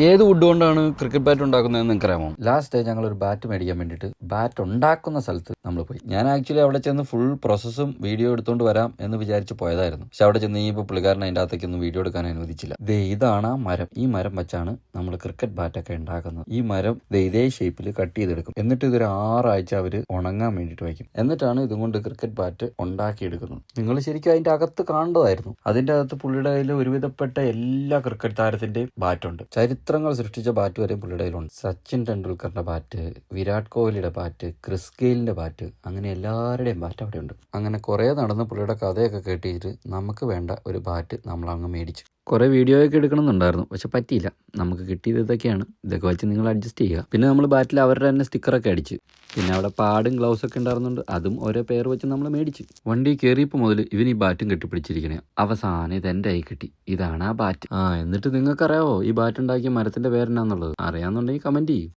ഏത് വുഡ് കൊണ്ടാണ് cricket bat ഉണ്ടാക്കുന്നതെന്ന് നിങ്ങൾക്കറിയാമോ? ലാസ്റ്റ് ഡേ ഞങ്ങൾ ഒരു ബാറ്റ് മേടിക്കാൻ വേണ്ടിയിട്ട് ബാറ്റ് ഉണ്ടാക്കുന്ന സ്ഥലത്ത് നമ്മൾ പോയി. ഞാൻ ആക്ച്വലി അവിടെ ചെന്ന് ഫുൾ പ്രോസസ്സും വീഡിയോ എടുത്തുകൊണ്ട് വരാം എന്ന് വിചാരിച്ച് പോയതായിരുന്നു. പക്ഷെ അവിടെ ചെന്ന് കഴിഞ്ഞപ്പോൾ പുള്ളിക്കാരൻ അതിൻ്റെ അകത്തേക്കൊന്നും വീഡിയോ എടുക്കാൻ അനുവദിച്ചില്ല. ഇതാണ് ആ മരം. ഈ മരം വെച്ചാണ് നമ്മൾ ക്രിക്കറ്റ് ബാറ്റൊക്കെ ഉണ്ടാക്കുന്നത്. ഈ മരം ഇതേ ഷേപ്പിൽ കട്ട് ചെയ്തെടുക്കും. എന്നിട്ട് ഇതൊരു 6 ആഴ്ച അവർ ഉണങ്ങാൻ വേണ്ടിയിട്ട് വയ്ക്കും. എന്നിട്ടാണ് ഇതും കൊണ്ട് ക്രിക്കറ്റ് ബാറ്റ് ഉണ്ടാക്കിയെടുക്കുന്നത്. നിങ്ങൾ ശരിക്കും അതിൻ്റെ അകത്ത് കാണേണ്ടതായിരുന്നു. അതിൻ്റെ അകത്ത് പുള്ളിയുടെ കയ്യിൽ ഒരുവിധപ്പെട്ട എല്ലാ ക്രിക്കറ്റ് താരത്തിൻ്റെയും ബാറ്റുണ്ട്. ചരിത്രങ്ങൾ സൃഷ്ടിച്ച ബാറ്റ് വരെയും പുള്ളിയുടെ കയ്യിലുണ്ട്. സച്ചിൻ ടെണ്ടുൽക്കറിന്റെ ബാറ്റ്, വിരാട് കോഹ്ലിയുടെ ബാറ്റ്, ക്രിസ് ഗെയിലിന്റെ ബാറ്റ്, അങ്ങനെ എല്ലാവരുടെയും ബാറ്റ് അവിടെ ഉണ്ട്. അങ്ങനെ കുറേ നടന്ന് പുള്ളിയുടെ കഥയൊക്കെ കേട്ടിട്ട് നമുക്ക് വേണ്ട ഒരു ബാറ്റ് നമ്മൾ അങ്ങ് മേടിച്ചു. കുറേ വീഡിയോ ഒക്കെ എടുക്കണമെന്നുണ്ടായിരുന്നു, പക്ഷെ പറ്റിയില്ല. നമുക്ക് കിട്ടിയത് ഇതൊക്കെയാണ്. ഇതൊക്കെ വെച്ച് നിങ്ങൾ അഡ്ജസ്റ്റ് ചെയ്യുക. പിന്നെ നമ്മൾ ബാറ്റിൽ അവരുടെ തന്നെ സ്റ്റിക്കറൊക്കെ അടിച്ച്, പിന്നെ അവിടെ പാടും ഗ്ലൗസൊക്കെ ഉണ്ടായിരുന്നുണ്ട്, അതും ഓരോ പേർ വെച്ച് നമ്മൾ മേടിച്ച്. വണ്ടി കയറിയപ്പോൾ മുതൽ ഇവൻ ഈ ബാറ്റും കെട്ടിപ്പിടിച്ചിരിക്കണേ. അവസാനം ഇതെൻ്റെ കൈ കിട്ടി. ഇതാണ് ആ ബാറ്റ്. എന്നിട്ട് നിങ്ങൾക്കറിയാവോ ഈ ബാറ്റ് ഉണ്ടാക്കിയ മരത്തിന്റെ പേരെന്നാന്നുള്ളത്? അറിയാന്നുണ്ടെങ്കിൽ കമന്റ് ചെയ്യും.